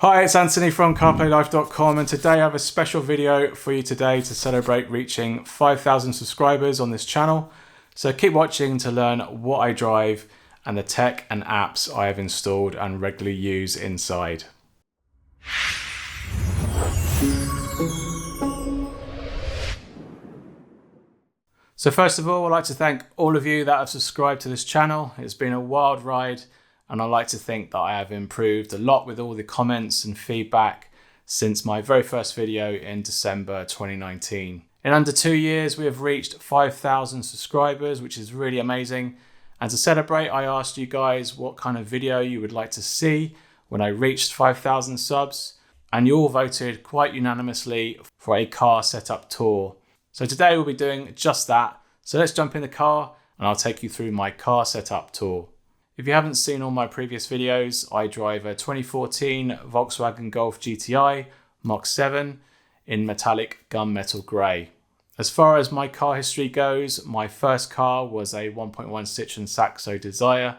Hi, it's Anthony from CarPlayLife.com, and today I have a special video for you today to celebrate reaching 5,000 subscribers on this channel. So keep watching to learn what I drive and the tech and apps I have installed and regularly use inside. So first of all, I'd like to thank all of you that have subscribed to this channel. It's been a wild ride, and I like to think that I have improved a lot with all the comments and feedback since my very first video in December 2019. In under 2 years, we have reached 5,000 subscribers, which is really amazing. And to celebrate, I asked you guys what kind of video you would like to see when I reached 5,000 subs, and you all voted quite unanimously for a car setup tour. So today we'll be doing just that. So let's jump in the car and I'll take you through my car setup tour. If you haven't seen all my previous videos, I drive a 2014 Volkswagen Golf GTI Mach 7 in metallic gunmetal grey. As far as my car history goes, my first car was a 1.1 Citroen Saxo Desire.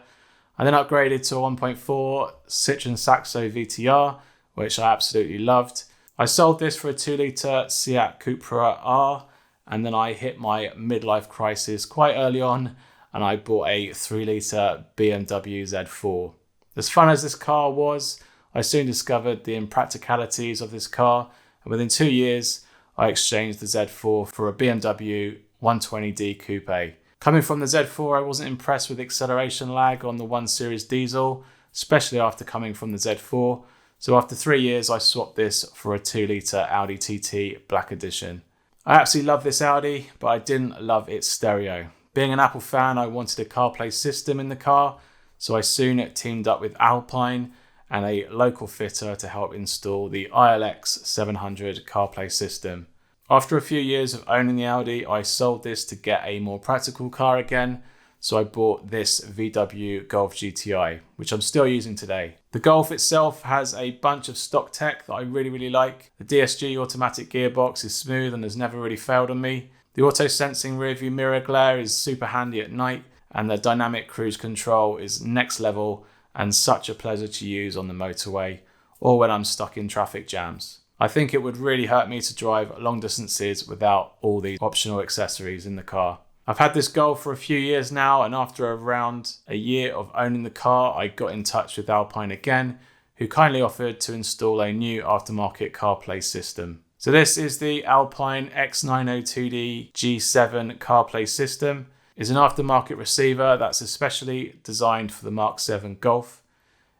I then upgraded to a 1.4 Citroen Saxo VTR, which I absolutely loved. I sold this for a 2-litre Seat Cupra R, and then I hit my midlife crisis quite early on, and I bought a 3-litre BMW Z4. As fun as this car was, I soon discovered the impracticalities of this car, and within 2 years, I exchanged the Z4 for a BMW 120D Coupe. Coming from the Z4, I wasn't impressed with acceleration lag on the 1 Series diesel, especially after coming from the Z4. So after 3 years, I swapped this for a 2-litre Audi TT Black Edition. I absolutely love this Audi, but I didn't love its stereo. Being an Apple fan, I wanted a CarPlay system in the car, so I soon teamed up with Alpine and a local fitter to help install the ILX 700 CarPlay system. After a few years of owning the Audi, I sold this to get a more practical car again, so I bought this VW Golf GTI, which I'm still using today. The Golf itself has a bunch of stock tech that I really like. The DSG automatic gearbox is smooth and has never really failed on me. The auto-sensing rearview mirror glare is super handy at night, and the dynamic cruise control is next level and such a pleasure to use on the motorway or when I'm stuck in traffic jams. I think it would really hurt me to drive long distances without all these optional accessories in the car. I've had this Golf for a few years now, and after around a year of owning the car, I got in touch with Alpine again, who kindly offered to install a new aftermarket CarPlay system. So this is the Alpine X902D G7 CarPlay system. It's an aftermarket receiver that's especially designed for the Mach 7 Golf.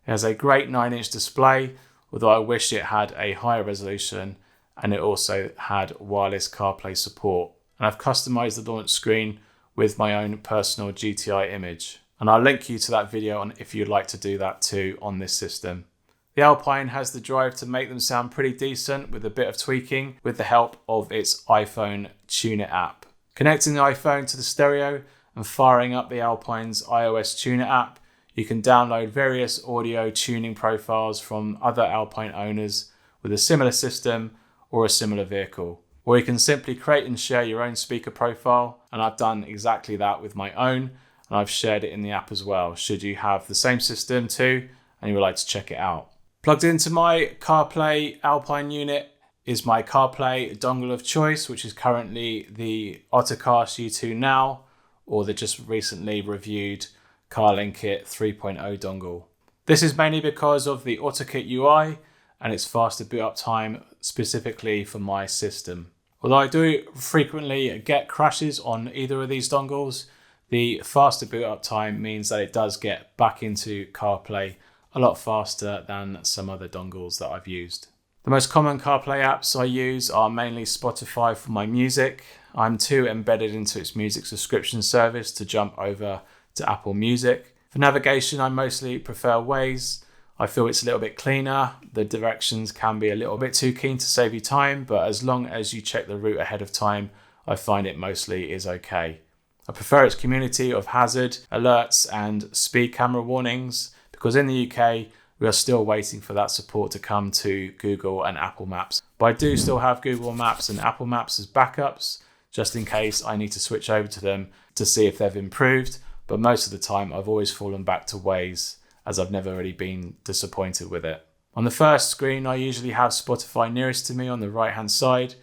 It has a great 9-inch display, although I wish it had a higher resolution, and it also had wireless CarPlay support. And I've customized the launch screen with my own personal GTI image. And I'll link you to that video on if you'd like to do that too on this system. The Alpine has the drive to make them sound pretty decent with a bit of tweaking with the help of its iPhone TuneIt app. Connecting the iPhone to the stereo and firing up the Alpine's iOS TuneIt app, you can download various audio tuning profiles from other Alpine owners with a similar system or a similar vehicle. Or you can simply create and share your own speaker profile, and I've done exactly that with my own, and I've shared it in the app as well, should you have the same system too and you would like to check it out. Plugged into my CarPlay Alpine unit is my CarPlay dongle of choice, which is currently the Ottocast U2 Now, or the just recently reviewed CarLinkit 3.0 dongle. This is mainly because of the AutoKit UI and its faster boot up time specifically for my system. Although I do frequently get crashes on either of these dongles, the faster boot up time means that it does get back into CarPlay a lot faster than some other dongles that I've used. The most common CarPlay apps I use are mainly Spotify for my music. I'm too embedded into its music subscription service to jump over to Apple Music. For navigation, I mostly prefer Waze. I feel it's a little bit cleaner. The directions can be a little bit too keen to save you time, but as long as you check the route ahead of time, I find it mostly is okay. I prefer its community of hazard alerts and speed camera warnings, because in the UK, we are still waiting for that support to come to Google and Apple Maps. But I do still have Google Maps and Apple Maps as backups, just in case I need to switch over to them to see if they've improved. But most of the time, I've always fallen back to Waze, as I've never really been disappointed with it. On the first screen, I usually have Spotify nearest to me on the right hand side,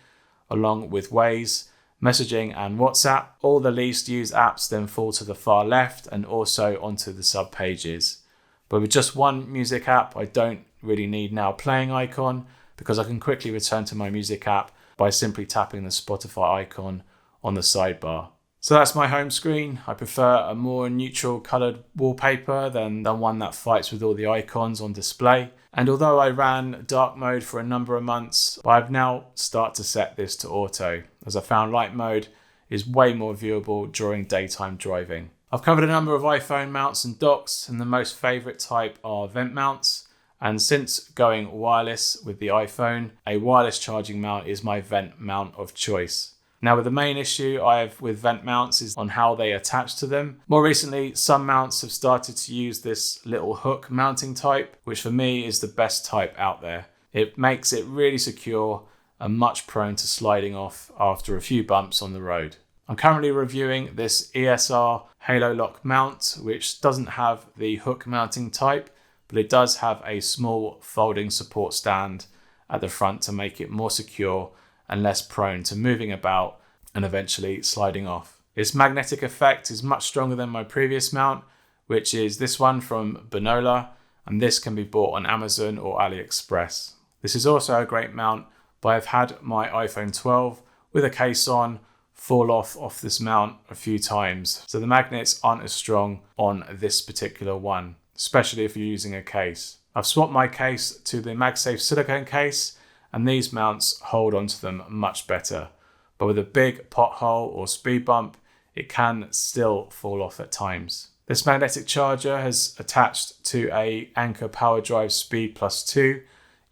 along with Waze, messaging and WhatsApp. All the least used apps then fall to the far left and also onto the sub pages. But with just one music app, I don't really need now playing icon because I can quickly return to my music app by simply tapping the Spotify icon on the sidebar. So that's my home screen. I prefer a more neutral coloured wallpaper than one that fights with all the icons on display. And although I ran dark mode for a number of months, I've now started to set this to auto, as I found light mode is way more viewable during daytime driving. I've covered a number of iPhone mounts and docks, and the most favourite type are vent mounts. And since going wireless with the iPhone, a wireless charging mount is my vent mount of choice. Now, with the main issue I have with vent mounts is on how they attach to them. More recently, some mounts have started to use this little hook mounting type, which for me is the best type out there. It makes it really secure and much prone to sliding off after a few bumps on the road. I'm currently reviewing this ESR HaloLock mount, which doesn't have the hook mounting type, but it does have a small folding support stand at the front to make it more secure and less prone to moving about and eventually sliding off. Its magnetic effect is much stronger than my previous mount, which is this one from Bonola, and this can be bought on Amazon or AliExpress. This is also a great mount, but I've had my iPhone 12 with a case on fall off this mount a few times, so the magnets aren't as strong on this particular one, especially if you're using a case. I've swapped my case to the MagSafe silicone case, and these mounts hold onto them much better. But with a big pothole or speed bump, it can still fall off at times. This magnetic charger has attached to a Anker PowerSpeed+2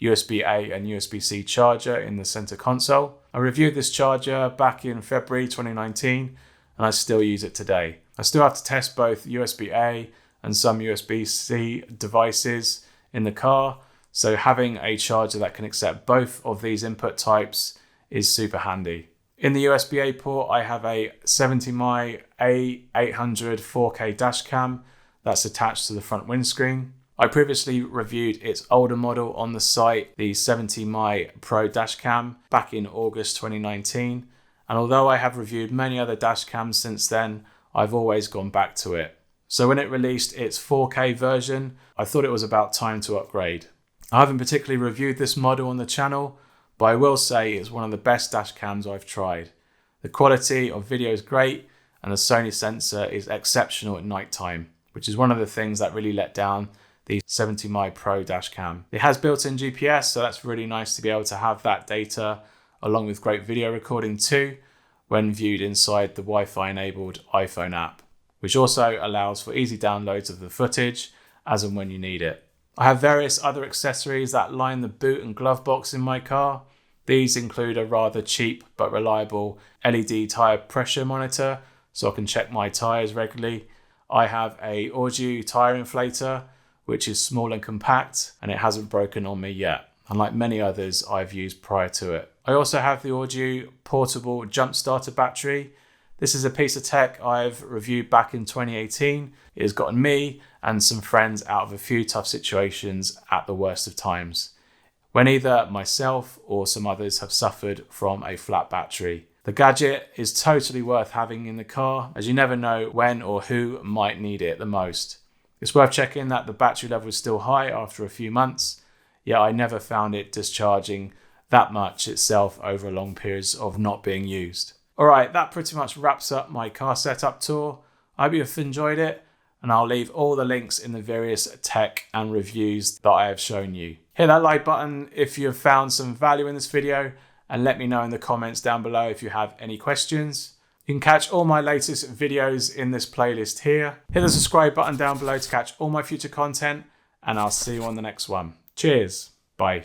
USB-A and USB-C charger in the center console. I reviewed this charger back in February 2019, and I still use it today. I still have to test both USB-A and some USB-C devices in the car, so having a charger that can accept both of these input types is super handy. In the USB-A port, I have a 70mm A800 4K dashcam that's attached to the front windscreen. I previously reviewed its older model on the site, the 70mm Pro dashcam, back in August 2019. And although I have reviewed many other dashcams since then, I've always gone back to it. So when it released its 4K version, I thought it was about time to upgrade. I haven't particularly reviewed this model on the channel, but I will say it's one of the best dash cams I've tried. The quality of video is great, and the Sony sensor is exceptional at night time, which is one of the things that really let down the 70mm Pro dash cam. It has built-in GPS, so that's really nice to be able to have that data along with great video recording too when viewed inside the Wi-Fi enabled iPhone app, which also allows for easy downloads of the footage as and when you need it. I have various other accessories that line the boot and glove box in my car. These include a rather cheap but reliable LED tyre pressure monitor so I can check my tyres regularly. I have a Audew tyre inflator, which is small and compact, and it hasn't broken on me yet, unlike many others I've used prior to it. I also have the Audew Portable jump starter battery. This is a piece of tech I've reviewed back in 2018. It has gotten me and some friends out of a few tough situations at the worst of times, when either myself or some others have suffered from a flat battery. The gadget is totally worth having in the car, as you never know when or who might need it the most. It's worth checking that the battery level is still high after a few months, yet I never found it discharging that much itself over long periods of not being used. Alright, that pretty much wraps up my car setup tour. I hope you've enjoyed it, and I'll leave all the links in the various tech and reviews that I have shown you. Hit that like button if you have found some value in this video, and let me know in the comments down below if you have any questions. You can catch all my latest videos in this playlist here. Hit the subscribe button down below to catch all my future content, and I'll see you on the next one. Cheers. Bye.